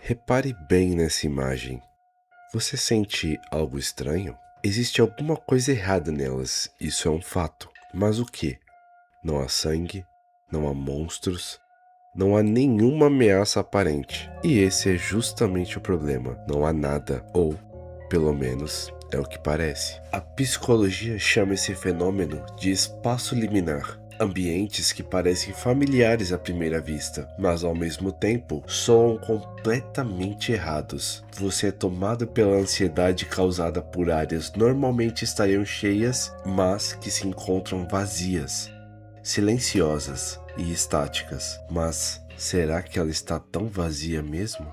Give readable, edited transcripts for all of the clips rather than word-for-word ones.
Repare bem nessa imagem. Você sente algo estranho? Existe alguma coisa errada nelas, isso é um fato. Mas o que? Não há sangue, não há monstros, não há nenhuma ameaça aparente. E esse é justamente o problema. Não há nada, ou, pelo menos, é o que parece. A psicologia chama esse fenômeno de espaço liminar. Ambientes que parecem familiares à primeira vista, mas ao mesmo tempo soam completamente errados. Você é tomado pela ansiedade causada por áreas normalmente estariam cheias, mas que se encontram vazias, silenciosas e estáticas. Mas será que ela está tão vazia mesmo?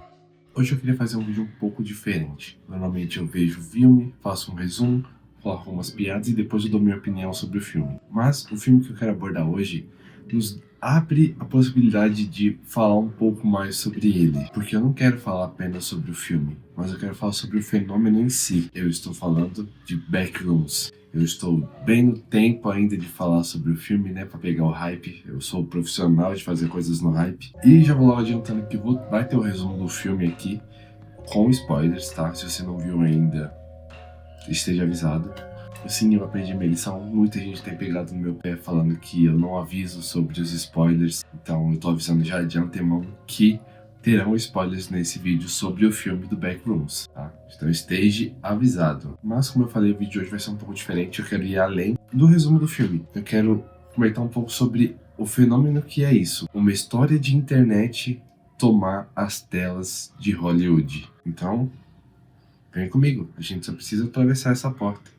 Hoje eu queria fazer um vídeo um pouco diferente. Normalmente eu vejo o filme, faço um resumo, coloco umas piadas e depois eu dou minha opinião sobre o filme. Mas o filme que eu quero abordar hoje nos abre a possibilidade de falar um pouco mais sobre ele. Porque eu não quero falar apenas sobre o filme, mas eu quero falar sobre o fenômeno em si. Eu estou falando de Backrooms. Eu estou bem no tempo ainda de falar sobre o filme, né, pra pegar o hype. Eu sou profissional de fazer coisas no hype. E já vou logo adiantando que vai ter o resumo do filme aqui, com spoilers, tá? Se você não viu ainda, esteja avisado. Sim, eu aprendi minha lição. Muita gente tem pegado no meu pé falando que eu não aviso sobre os spoilers. Então eu tô avisando já de antemão que terão spoilers nesse vídeo sobre o filme do Backrooms, tá? Então esteja avisado. Mas como eu falei, o vídeo de hoje vai ser um pouco diferente. Eu quero ir além do resumo do filme. Eu quero comentar um pouco sobre o fenômeno que é isso. Uma história de internet tomar as telas de Hollywood. Então, vem comigo. A gente só precisa atravessar essa porta.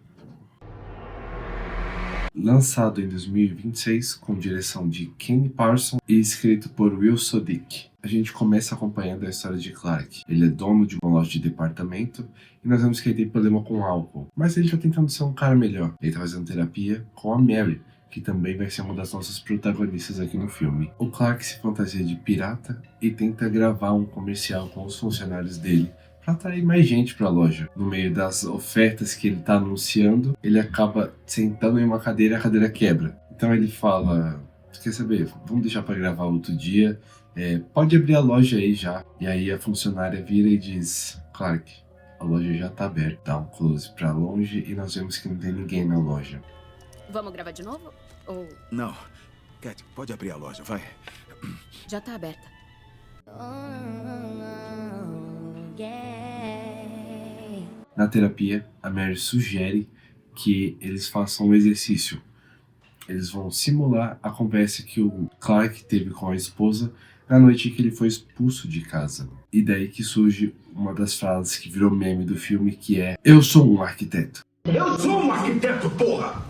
Lançado em 2026, com direção de Kenny Parson e escrito por Will Sodick. A gente começa acompanhando a história de Clark. Ele é dono de uma loja de departamento e nós vemos que ele tem problema com álcool, mas ele está tentando ser um cara melhor. Ele está fazendo terapia com a Mary, que também vai ser uma das nossas protagonistas aqui no filme. O Clark se fantasia de pirata e tenta gravar um comercial com os funcionários dele para atrair mais gente para a loja. No meio das ofertas que ele está anunciando, ele acaba sentando em uma cadeira e a cadeira quebra. Então ele fala: quer saber, vamos deixar para gravar outro dia, pode abrir a loja aí já. E aí a funcionária vira e diz: Clark, a loja já tá aberta. Dá um close para longe e nós vemos que não tem ninguém na loja. Vamos gravar de novo? Ou Não. Cat, pode abrir a loja, vai. já tá aberta? Na terapia, a Mary sugere que eles façam um exercício. Eles vão simular a conversa que o Clark teve com a esposa na noite em que ele foi expulso de casa. E daí que surge uma das frases que virou meme do filme, que é: eu sou um arquiteto. Eu sou um arquiteto, porra!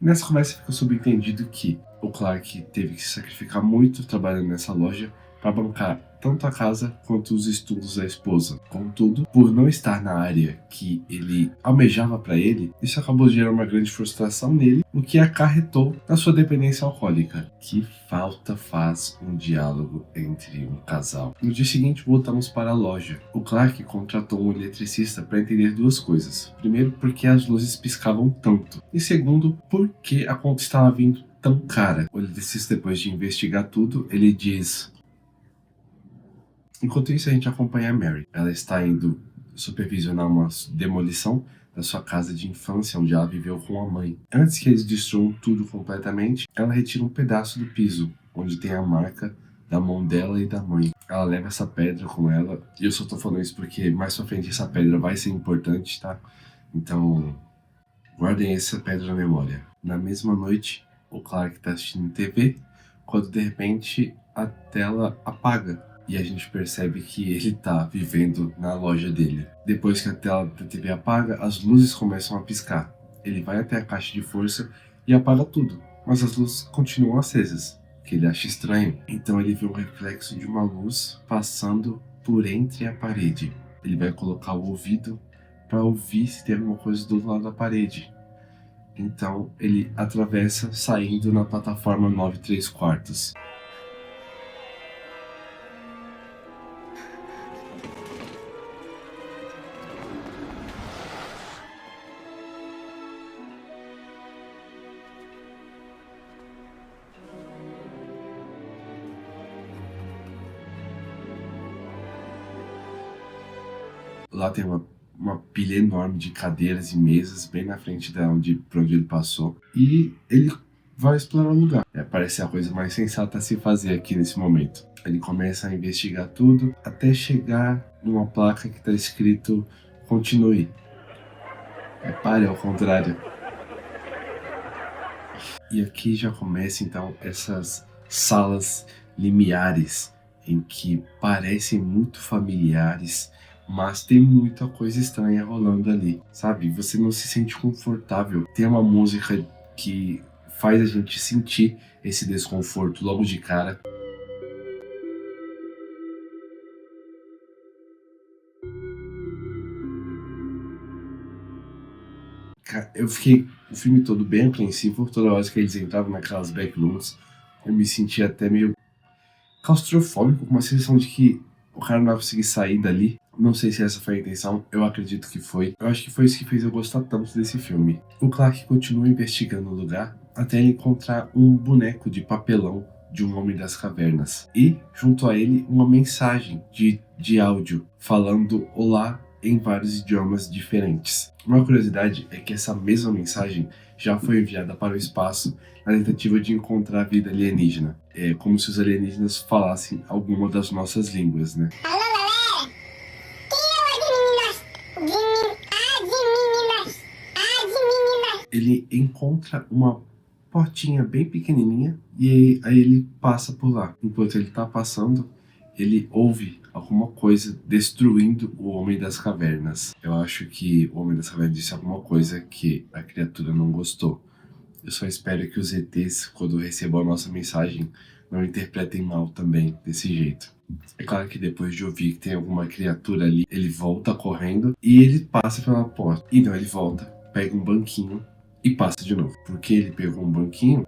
Nessa conversa fica subentendido que o Clark teve que se sacrificar muito trabalhando nessa loja para bancar tanto a casa quanto os estudos da esposa. Contudo, por não estar na área que ele almejava para ele, isso acabou gerando uma grande frustração nele, o que acarretou na sua dependência alcoólica. Que falta faz um diálogo entre um casal. No dia seguinte, voltamos para a loja. O Clark contratou um eletricista para entender duas coisas. Primeiro, porque as luzes piscavam tanto. E segundo, porque a conta estava vindo tão cara. O eletricista, depois de investigar tudo, ele diz: enquanto isso, a gente acompanha a Mary. Ela está indo supervisionar uma demolição da sua casa de infância, onde ela viveu com a mãe. Antes que eles destruam tudo completamente, ela retira um pedaço do piso, onde tem a marca da mão dela e da mãe. Ela leva essa pedra com ela, e eu só tô falando isso porque mais pra frente essa pedra vai ser importante, tá? Então, guardem essa pedra na memória. Na mesma noite, o Clark tá assistindo TV, quando de repente a tela apaga. E a gente percebe que ele tá vivendo na loja dele. Depois que a tela da TV apaga, as luzes começam a piscar. Ele vai até a caixa de força e apaga tudo, mas as luzes continuam acesas, que ele acha estranho. Então ele vê um reflexo de uma luz passando por entre a parede. Ele vai colocar o ouvido para ouvir se tem alguma coisa do outro lado da parede. Então ele atravessa, saindo na plataforma 9 3/4. Lá tem uma pilha enorme de cadeiras e mesas bem na frente por onde ele passou. E ele vai explorar o lugar. Parece a coisa mais sensata a se fazer aqui nesse momento. Ele começa a investigar tudo até chegar numa placa que está escrito continue. Pare ao contrário. E aqui já começa então essas salas limiares em que parecem muito familiares, mas tem muita coisa estranha rolando ali, sabe? Você não se sente confortável. Tem uma música que faz a gente sentir esse desconforto logo de cara. Eu fiquei o filme todo bem apreensivo. Toda hora que eles entravam naquelas backrooms, eu me sentia até meio claustrofóbico, com uma sensação de que o cara não vai conseguir sair dali. Não sei se essa foi a intenção, eu acredito que foi. Eu acho que foi isso que fez eu gostar tanto desse filme. O Clark continua investigando o lugar até ele encontrar um boneco de papelão de um homem das cavernas. E, junto a ele, uma mensagem de áudio falando olá em vários idiomas diferentes. Uma curiosidade é que essa mesma mensagem já foi enviada para o espaço na tentativa de encontrar vida alienígena. É como se os alienígenas falassem alguma das nossas línguas, né? Ele encontra uma portinha bem pequenininha e aí ele passa por lá. Enquanto ele tá passando, ele ouve alguma coisa destruindo o Homem das Cavernas. Eu acho que o Homem das Cavernas disse alguma coisa que a criatura não gostou. Eu só espero que os ETs, quando recebam a nossa mensagem, não interpretem mal também, desse jeito. É claro que depois de ouvir que tem alguma criatura ali, ele volta correndo e ele passa pela porta. E não, ele volta, pega um banquinho e passa de novo. Porque ele pegou um banquinho.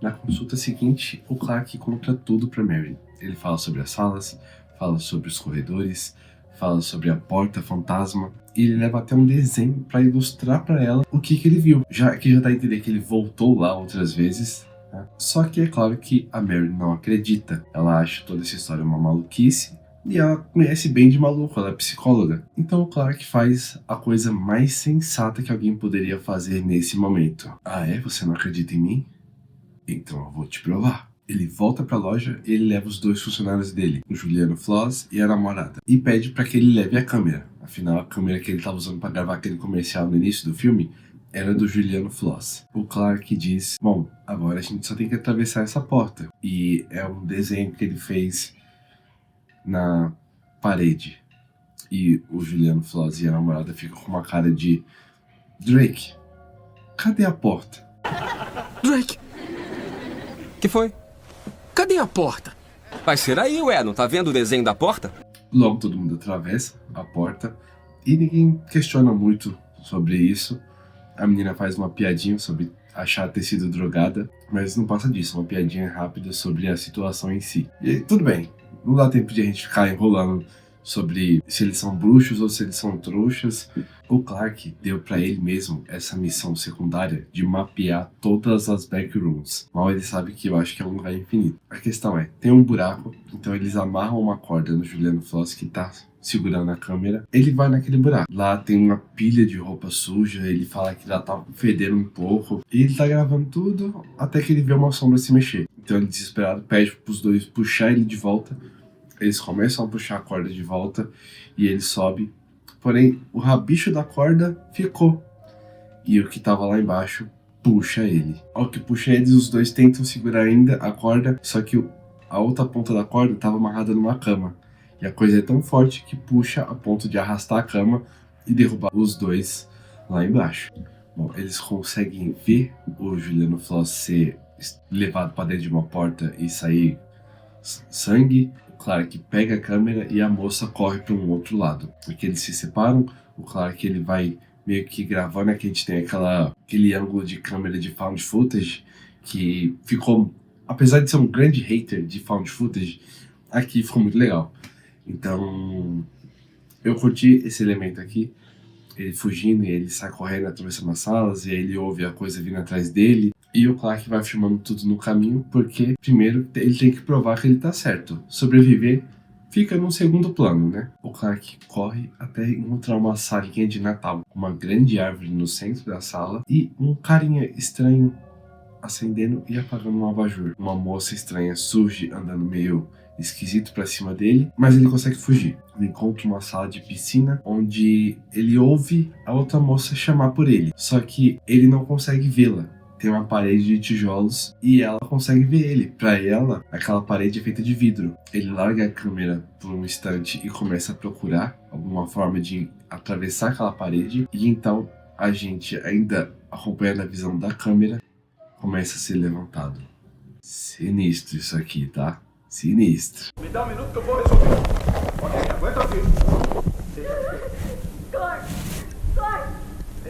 Na consulta seguinte, o Clark conta tudo pra Mary. Ele fala sobre as salas, fala sobre os corredores, fala sobre a porta fantasma. E ele leva até um desenho pra ilustrar pra ela o que ele viu. Já dá a entender que ele voltou lá outras vezes. Né? Só que é claro que a Mary não acredita. Ela acha toda essa história uma maluquice. E ela conhece bem de maluco, ela é psicóloga. Então o Clark faz a coisa mais sensata que alguém poderia fazer nesse momento. Ah é? Você não acredita em mim? Então eu vou te provar. Ele volta pra loja e ele leva os dois funcionários dele, o Juliano Floss e a namorada, e pede pra que ele leve a câmera. Afinal, a câmera que ele estava usando pra gravar aquele comercial no início do filme era do Juliano Floss. O Clark diz, bom, agora a gente só tem que atravessar essa porta. E é um desenho que ele fez na parede. E o Juliano Floss e a namorada ficam com uma cara de Drake, cadê a porta? Drake! Que foi? Cadê a porta? Vai ser aí, ué, não tá vendo o desenho da porta? Logo todo mundo atravessa a porta e ninguém questiona muito sobre isso. A menina faz uma piadinha sobre achar ter sido drogada, mas não passa disso, uma piadinha rápida sobre a situação em si. E tudo bem, não dá tempo de a gente ficar enrolando sobre se eles são bruxos ou se eles são trouxas. O Clark deu pra ele mesmo essa missão secundária de mapear todas as backrooms. Mal ele sabe que eu acho que é um lugar infinito. A questão é, tem um buraco, então eles amarram uma corda no Juliano Floss que tá segurando a câmera. Ele vai naquele buraco. Lá tem uma pilha de roupa suja, ele fala que já tá fedendo um pouco. E ele tá gravando tudo até que ele vê uma sombra se mexer. Então ele, desesperado, pede pros dois puxar ele de volta. Eles começam a puxar a corda de volta e ele sobe. Porém, o rabicho da corda ficou. E o que tava lá embaixo puxa ele. Ao que puxa eles, os dois tentam segurar ainda a corda, só que a outra ponta da corda tava amarrada numa cama. E a coisa é tão forte que puxa a ponto de arrastar a cama e derrubar os dois lá embaixo. Bom, eles conseguem ver o Juliano Floss ser levado para dentro de uma porta e sair sangue. O Clark pega a câmera e a moça corre para um outro lado. Porque eles se separam, o Clark ele vai meio que gravando, aqui a gente tem aquele ângulo de câmera de found footage que ficou, apesar de ser um grande hater de found footage, aqui ficou muito legal. Então eu curti esse elemento aqui, ele fugindo e ele sai correndo, atravessando as salas e aí ele ouve a coisa vindo atrás dele. E o Clark vai filmando tudo no caminho, porque primeiro ele tem que provar que ele tá certo. Sobreviver fica num segundo plano, né? O Clark corre até encontrar uma salinha de Natal, uma grande árvore no centro da sala e um carinha estranho acendendo e apagando um abajur. Uma moça estranha surge andando meio esquisito pra cima dele, mas ele consegue fugir. Ele encontra uma sala de piscina onde ele ouve a outra moça chamar por ele, só que ele não consegue vê-la. Tem uma parede de tijolos e ela consegue ver ele. Pra ela, aquela parede é feita de vidro. Ele larga a câmera por um instante e começa a procurar alguma forma de atravessar aquela parede. E então a gente, ainda acompanhando a visão da câmera, começa a ser levantado. Sinistro isso aqui, tá? Sinistro. Me dá um minuto que eu vou resolver. Ok, aguenta firme. Clark!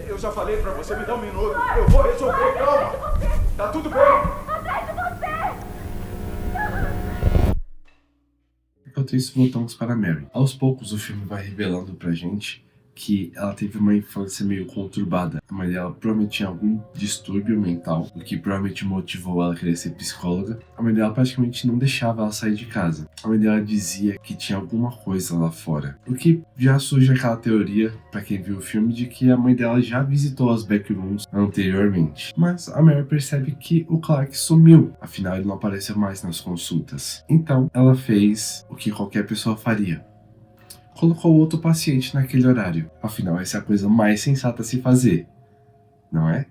Eu já falei pra você, me dá um minuto. Eu vou resolver, calma. Tá tudo bem. Atrás de você! Enquanto isso, voltamos para Mary. Aos poucos, o filme vai revelando pra gente que ela teve uma infância meio conturbada. A mãe dela provavelmente tinha algum distúrbio mental, o que provavelmente motivou ela a querer ser psicóloga. A mãe dela praticamente não deixava ela sair de casa. A mãe dela dizia que tinha alguma coisa lá fora. O que já surge aquela teoria, pra quem viu o filme, de que a mãe dela já visitou as backrooms anteriormente. Mas a Mary percebe que o Clark sumiu, afinal ele não apareceu mais nas consultas. Então ela fez o que qualquer pessoa faria. Colocou outro paciente naquele horário. Afinal, essa é a coisa mais sensata a se fazer, não é?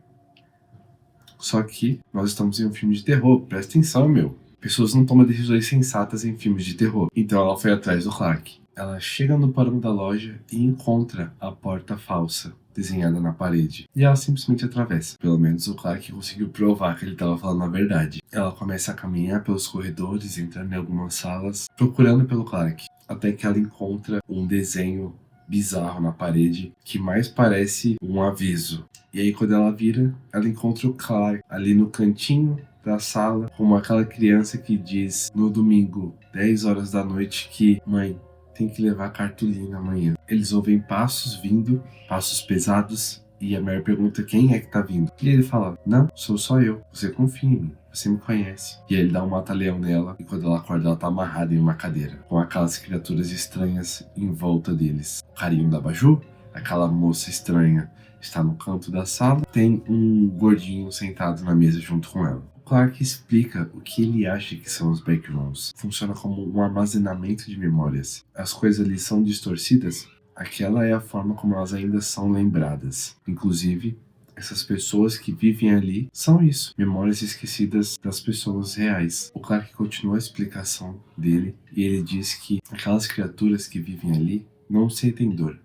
Só que nós estamos em um filme de terror, presta atenção, meu. Pessoas não tomam decisões sensatas em filmes de terror. Então ela foi atrás do Clark. Ela chega no porão da loja e encontra a porta falsa desenhada na parede. E ela simplesmente atravessa. Pelo menos o Clark conseguiu provar que ele estava falando a verdade. Ela começa a caminhar pelos corredores, entrando em algumas salas, procurando pelo Clark. Até que ela encontra um desenho bizarro na parede que mais parece um aviso. E aí quando ela vira, ela encontra o Clark ali no cantinho da sala, como aquela criança que diz no domingo, 10 horas da noite, que mãe, tem que levar cartolina amanhã. Eles ouvem passos vindo, passos pesados, e a Mary pergunta quem é que tá vindo. E ele fala, não, sou só eu, você confia em mim. Você me conhece. E aí ele dá um mata-leão nela, e quando ela acorda, ela tá amarrada em uma cadeira, com aquelas criaturas estranhas em volta deles. O carinho da abajur, aquela moça estranha está no canto da sala, tem um gordinho sentado na mesa junto com ela. O Clark explica o que ele acha que são os backrooms. Funciona como um armazenamento de memórias. As coisas ali são distorcidas, aquela é a forma como elas ainda são lembradas. Inclusive, essas pessoas que vivem ali são isso, memórias esquecidas das pessoas reais. O Clark continua a explicação dele e ele diz que aquelas criaturas que vivem ali não sentem dor.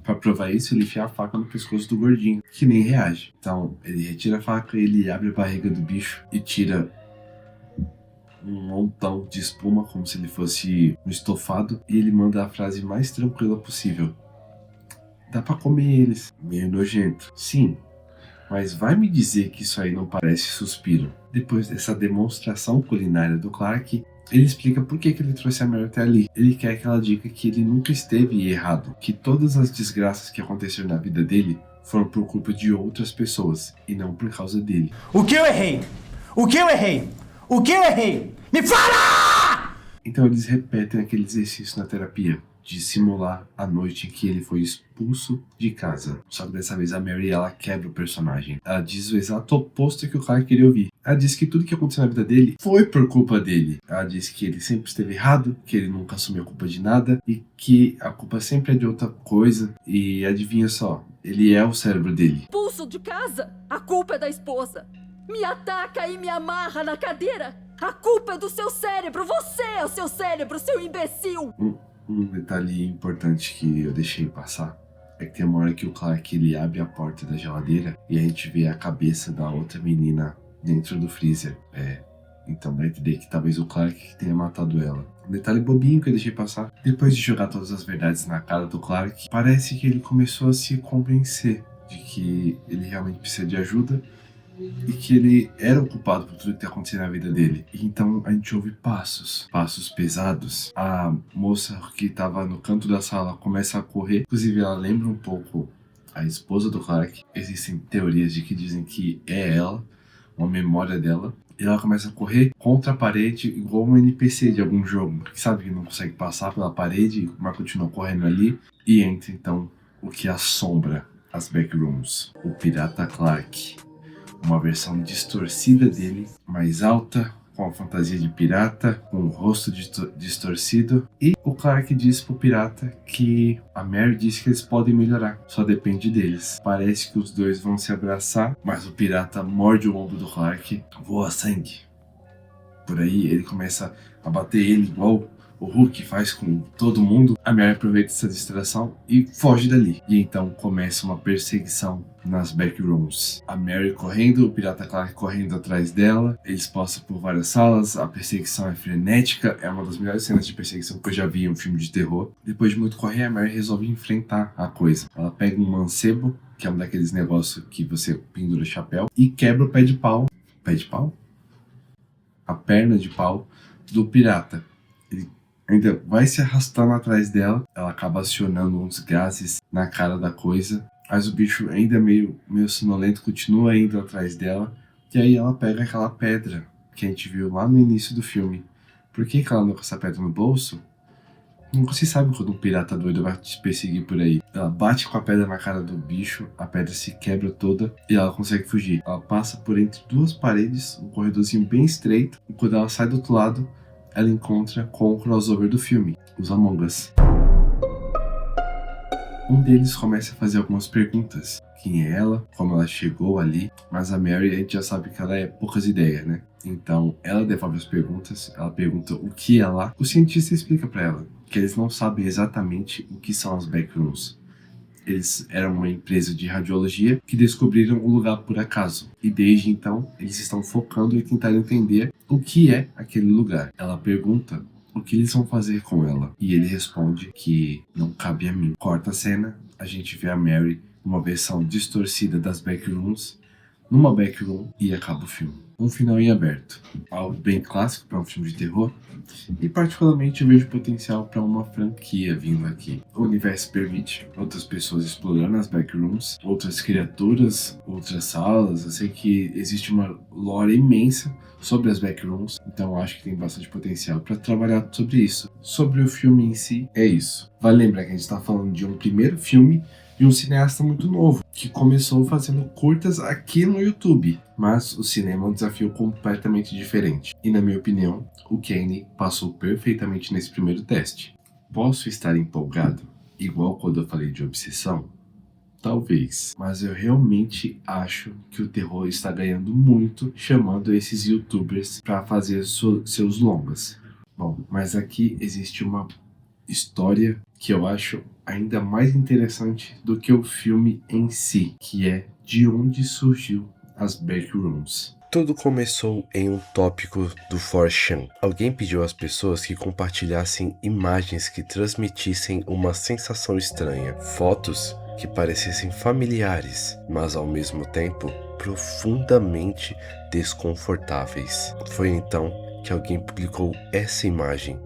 Para provar isso, ele enfia a faca no pescoço do gordinho, que nem reage. Então, ele retira a faca, ele abre a barriga do bicho e tira um montão de espuma, como se ele fosse um estofado, e ele manda a frase mais tranquila possível. Dá pra comer eles. Meio nojento. Sim. Mas vai me dizer que isso aí não parece suspiro. Depois dessa demonstração culinária do Clark, ele explica por que ele trouxe a Mary até ali. Ele quer que ela diga que ele nunca esteve errado, que todas as desgraças que aconteceram na vida dele foram por culpa de outras pessoas e não por causa dele. O que eu errei? O que eu errei? O que eu errei? Me fala! Então eles repetem aquele exercício na terapia, de simular a noite em que ele foi expulso de casa. Só que dessa vez a Mary, ela quebra o personagem. Ela diz o exato oposto que o Clark queria ouvir. Ela diz que tudo que aconteceu na vida dele foi por culpa dele. Ela diz que ele sempre esteve errado, que ele nunca assumiu a culpa de nada e que a culpa sempre é de outra coisa. E adivinha só, ele é o cérebro dele. Expulso de casa? A culpa é da esposa. Me ataca e me amarra na cadeira. A culpa é do seu cérebro. Você é o seu cérebro, seu imbecil. Um detalhe importante que eu deixei passar é que tem uma hora que o Clark ele abre a porta da geladeira e a gente vê a cabeça da outra menina dentro do freezer. Então dá a entender que talvez o Clark tenha matado ela. Um detalhe bobinho que eu deixei passar. Depois de jogar todas as verdades na cara do Clark, parece que ele começou a se convencer de que ele realmente precisa de ajuda e que ele era o culpado por tudo que tá acontecendo na vida dele. E então a gente ouve passos pesados. A moça que tava no canto da sala começa a correr. Inclusive ela lembra um pouco a esposa do Clark. Existem teorias de que dizem que é ela, uma memória dela. E ela começa a correr contra a parede, igual um NPC de algum jogo, que sabe que não consegue passar pela parede, mas continua correndo ali. E entra então o que assombra as backrooms: o Pirata Clark. Uma versão distorcida dele, mais alta, com a fantasia de pirata, com o rosto distorcido. E o Clark diz pro pirata que a Mary disse que eles podem melhorar, só depende deles. Parece que os dois vão se abraçar, mas o pirata morde o ombro do Clark, voa sangue. Por aí ele começa a bater ele igual o Hulk faz com todo mundo. A Mary aproveita essa distração e foge dali. E então começa uma perseguição nas backrooms. A Mary correndo, o Pirata Clark correndo atrás dela. Eles passam por várias salas, a perseguição é frenética. É uma das melhores cenas de perseguição que eu já vi em um filme de terror. Depois de muito correr, a Mary resolve enfrentar a coisa. Ela pega um mancebo, que é um daqueles negócios que você pendura o chapéu, e quebra o pé de pau. Pé de pau? A perna de pau do pirata. Ele ainda vai se arrastando atrás dela. Ela acaba acionando uns gases na cara da coisa. Mas o bicho ainda meio sonolento continua indo atrás dela. E aí ela pega aquela pedra que a gente viu lá no início do filme. Por que ela anda com essa pedra no bolso? Nunca se sabe quando um pirata doido vai te perseguir por aí. Ela bate com a pedra na cara do bicho, a pedra se quebra toda e ela consegue fugir. Ela passa por entre duas paredes, um corredorzinho bem estreito. E quando ela sai do outro lado, ela encontra com o crossover do filme, os Among Us. Um deles começa a fazer algumas perguntas. Quem é ela? Como ela chegou ali? Mas a Mary, a gente já sabe que ela é poucas ideias, né? Então, ela devolve as perguntas, ela pergunta o que é lá. O cientista explica pra ela que eles não sabem exatamente o que são as backrooms. Eles eram uma empresa de radiologia que descobriram o lugar por acaso. E desde então, eles estão focando em tentar entender o que é aquele lugar. Ela pergunta o que eles vão fazer com ela. E ele responde que não cabe a mim. Corta a cena, a gente vê a Mary numa versão distorcida das backrooms, numa backroom, e acaba o filme. Um final em aberto. Algo bem clássico para um filme de terror. E particularmente eu vejo potencial para uma franquia vindo aqui. O universo permite outras pessoas explorando as backrooms, outras criaturas, outras salas. Eu sei que existe uma lore imensa sobre as backrooms, então eu acho que tem bastante potencial para trabalhar sobre isso. Sobre o filme em si, é isso. Vale lembrar que a gente está falando de um primeiro filme de um cineasta muito novo, que começou fazendo curtas aqui no YouTube. Mas o cinema é um desafio completamente diferente. E na minha opinião, o Kenny passou perfeitamente nesse primeiro teste. Posso estar empolgado, igual quando eu falei de Obsessão? Talvez. Mas eu realmente acho que o terror está ganhando muito chamando esses youtubers para fazer seus longas. Bom, mas aqui existe uma história que eu acho ainda mais interessante do que o filme em si, que é de onde surgiu as backrooms. Tudo começou em um tópico do 4chan. Alguém pediu às pessoas que compartilhassem imagens que transmitissem uma sensação estranha, fotos que parecessem familiares, mas ao mesmo tempo profundamente desconfortáveis. Foi então que alguém publicou essa imagem.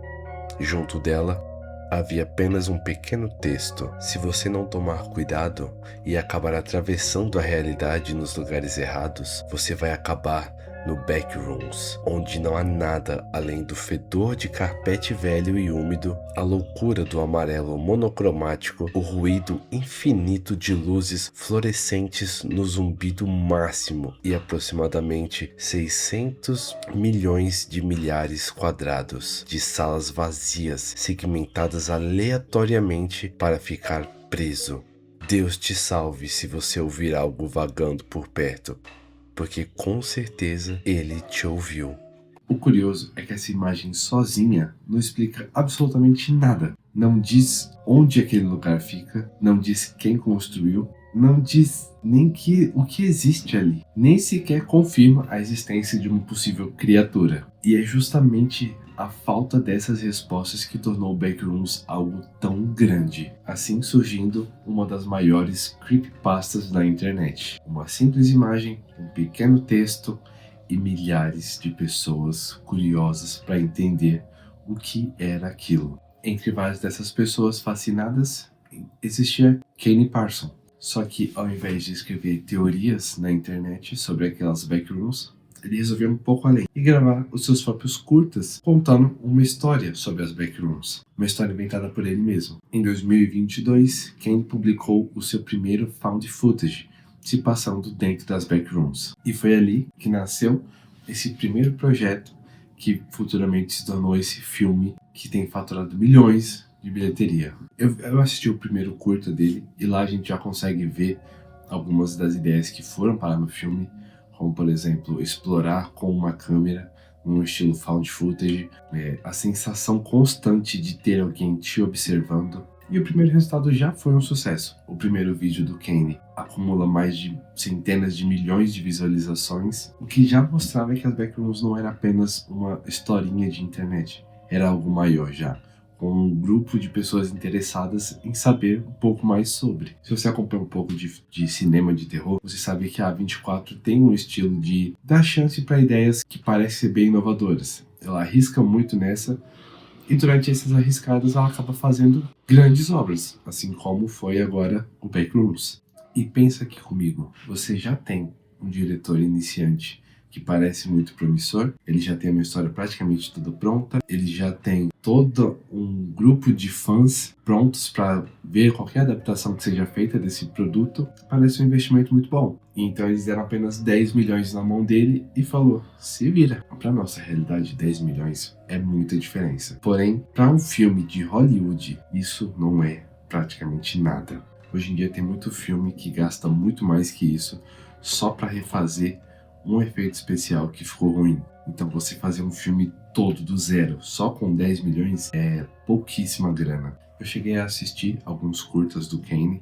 Junto dela havia apenas um pequeno texto: se você não tomar cuidado e acabar atravessando a realidade nos lugares errados, você vai acabar no backrooms, onde não há nada além do fedor de carpete velho e úmido, a loucura do amarelo monocromático, o ruído infinito de luzes fluorescentes no zumbido máximo e aproximadamente 600 milhões de milhares quadrados de salas vazias, segmentadas aleatoriamente para ficar preso. Deus te salve se você ouvir algo vagando por perto, porque com certeza ele te ouviu. O curioso é que essa imagem sozinha não explica absolutamente nada. Não diz onde aquele lugar fica, não diz quem construiu, não diz nem o que existe ali. Nem sequer confirma a existência de uma possível criatura. E é justamente a falta dessas respostas que tornou Backrooms algo tão grande, assim surgindo uma das maiores creepypastas da internet. Uma simples imagem, um pequeno texto e milhares de pessoas curiosas para entender o que era aquilo. Entre várias dessas pessoas fascinadas, existia Kenny Parson. Só que ao invés de escrever teorias na internet sobre aquelas backrooms, ele resolveu ir um pouco além e gravar os seus próprios curtas contando uma história sobre as Backrooms, uma história inventada por ele mesmo. Em 2022, Kane publicou o seu primeiro found footage, se passando dentro das Backrooms. E foi ali que nasceu esse primeiro projeto que futuramente se tornou esse filme que tem faturado milhões de bilheteria. Eu assisti o primeiro curta dele e lá a gente já consegue ver algumas das ideias que foram parar no filme, como por exemplo, explorar com uma câmera num estilo found footage, a sensação constante de ter alguém te observando. E o primeiro resultado já foi um sucesso. O primeiro vídeo do Kane acumula mais de centenas de milhões de visualizações, o que já mostrava que as Backrooms não era apenas uma historinha de internet, era algo maior já, com um grupo de pessoas interessadas em saber um pouco mais sobre. Se você acompanha um pouco de cinema de terror, você sabe que a A24 tem um estilo de dar chance para ideias que parecem ser bem inovadoras. Ela arrisca muito nessa, e durante essas arriscadas ela acaba fazendo grandes obras, assim como foi agora o Backrooms. E pensa aqui comigo, você já tem um diretor iniciante que parece muito promissor, ele já tem uma história praticamente toda pronta, ele já tem todo um grupo de fãs prontos para ver qualquer adaptação que seja feita desse produto, parece um investimento muito bom. Então eles deram apenas 10 milhões na mão dele e falou, se vira. Para nossa realidade, 10 milhões é muita diferença. Porém, para um filme de Hollywood, isso não é praticamente nada. Hoje em dia tem muito filme que gasta muito mais que isso só para refazer um efeito especial que ficou ruim. Então você fazer um filme todo do zero, só com 10 milhões, é pouquíssima grana. Eu cheguei a assistir alguns curtas do Kane,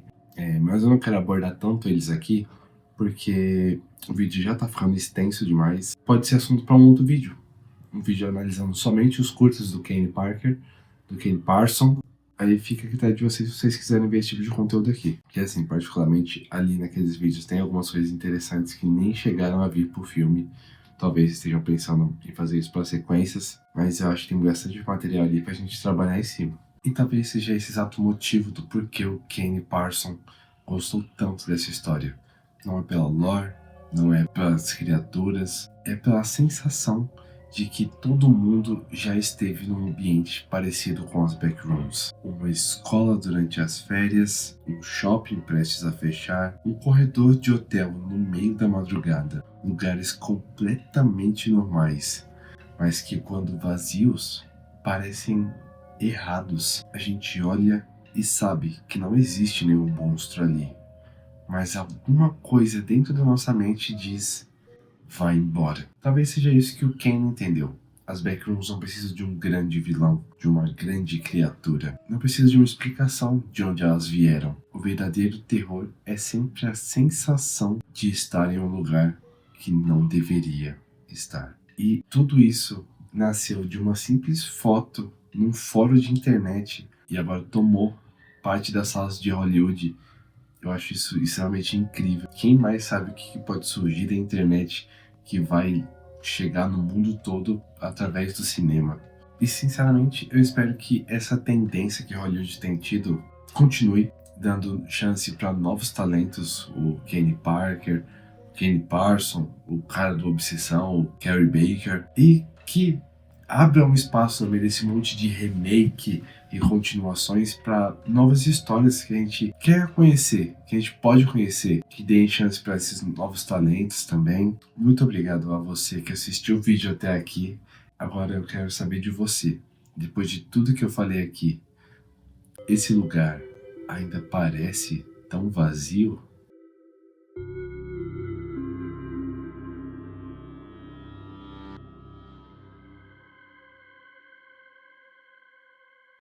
mas eu não quero abordar tanto eles aqui, porque o vídeo já tá ficando extenso demais. Pode ser assunto para um outro vídeo. Um vídeo analisando somente os curtas do Kane Parker, do Kane Parson. Aí fica a critério de vocês se vocês quiserem ver esse tipo de conteúdo aqui. Porque assim, particularmente ali naqueles vídeos tem algumas coisas interessantes que nem chegaram a vir pro filme. Talvez estejam pensando em fazer isso para sequências, mas eu acho que tem bastante material ali pra gente trabalhar em cima. E talvez seja esse exato motivo do porquê o Kane Parson gostou tanto dessa história. Não é pela lore, não é pelas criaturas, é pela sensação de que todo mundo já esteve num ambiente parecido com as Backrooms. Uma escola durante as férias, um shopping prestes a fechar, um corredor de hotel no meio da madrugada. Lugares completamente normais, mas que quando vazios, parecem errados. A gente olha e sabe que não existe nenhum monstro ali, mas alguma coisa dentro da nossa mente diz: vai embora. Talvez seja isso que o Kane entendeu. As Backrooms não precisam de um grande vilão, de uma grande criatura. Não precisa de uma explicação de onde elas vieram. O verdadeiro terror é sempre a sensação de estar em um lugar que não deveria estar. E tudo isso nasceu de uma simples foto num fórum de internet e agora tomou parte das salas de Hollywood. Eu acho isso extremamente incrível. Quem mais sabe o que pode surgir da internet que vai chegar no mundo todo através do cinema? E sinceramente, eu espero que essa tendência que Hollywood tem tido continue, dando chance para novos talentos, o Kane Parker, Kane Parson, o cara do Obsessão, o Carrie Baker, e que abra um espaço no meio desse monte de remake e continuações para novas histórias que a gente quer conhecer, que a gente pode conhecer, que deem chance para esses novos talentos também. Muito obrigado a você que assistiu o vídeo até aqui. Agora eu quero saber de você. Depois de tudo que eu falei aqui, esse lugar ainda parece tão vazio?